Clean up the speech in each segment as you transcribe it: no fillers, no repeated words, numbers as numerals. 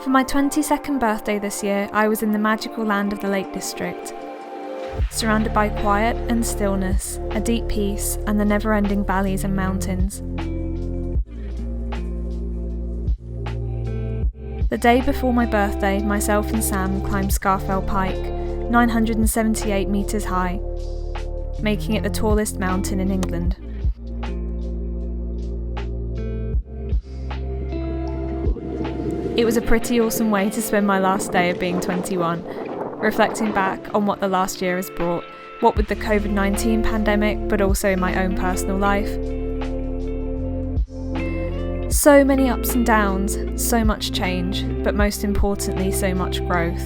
For my 22nd birthday this year, I was in the magical land of the Lake District, surrounded by quiet and stillness, a deep peace, and the never-ending valleys and mountains. The day before my birthday, myself and Sam climbed Scafell Pike, 978 metres high, making it the tallest mountain in England. It was a pretty awesome way to spend my last day of being 21, reflecting back on what the last year has brought, what with the COVID-19 pandemic, but also in my own personal life. So many ups and downs, so much change, but most importantly, so much growth.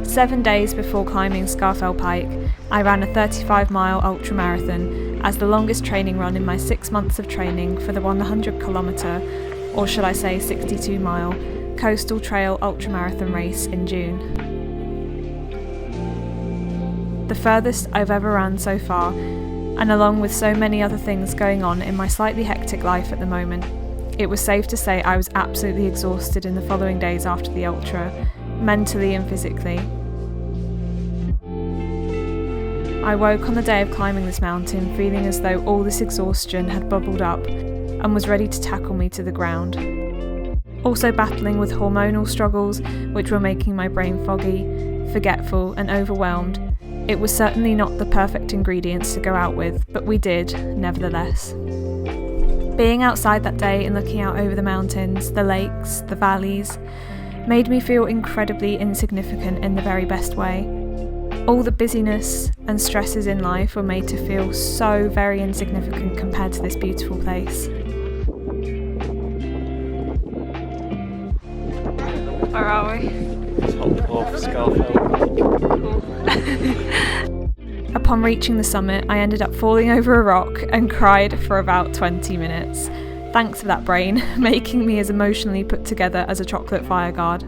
7 days before climbing Scafell Pike, I ran a 35-mile ultramarathon as the longest training run in my 6 months of training for the 100-kilometre, or should I say 62-mile, Coastal Trail ultramarathon race in June. The furthest I've ever ran so far, and along with so many other things going on in my slightly hectic life at the moment, it was safe to say I was absolutely exhausted in the following days after the ultra, mentally and physically. I woke on the day of climbing this mountain feeling as though all this exhaustion had bubbled up and was ready to tackle me to the ground. Also battling with hormonal struggles which were making my brain foggy, forgetful and overwhelmed. It was certainly not the perfect ingredients to go out with, but we did, nevertheless. Being outside that day and looking out over the mountains, the lakes, the valleys, made me feel incredibly insignificant in the very best way. All the busyness and stresses in life were made to feel so very insignificant compared to this beautiful place. Where are we? Top of Scafell. Upon reaching the summit, I ended up falling over a rock and cried for about 20 minutes. Thanks for that, brain, making me as emotionally put together as a chocolate fireguard.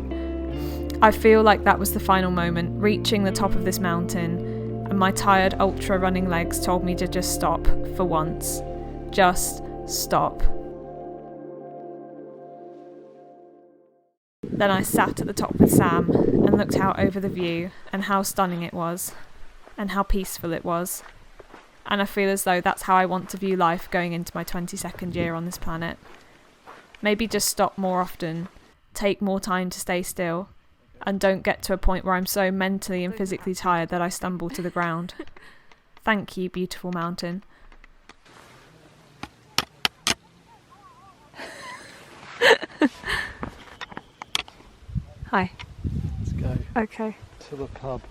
I feel like that was the final moment, reaching the top of this mountain, and my tired ultra running legs told me to just stop for once. Just stop. Then I sat at the top with Sam and looked out over the view and how stunning it was, and how peaceful it was. And I feel as though that's how I want to view life going into my 22nd year on this planet. Maybe just stop more often, take more time to stay still, and don't get to a point where I'm so mentally and physically tired that I stumble to the ground. Thank you, beautiful mountain. Hi. Let's go Okay. to the pub.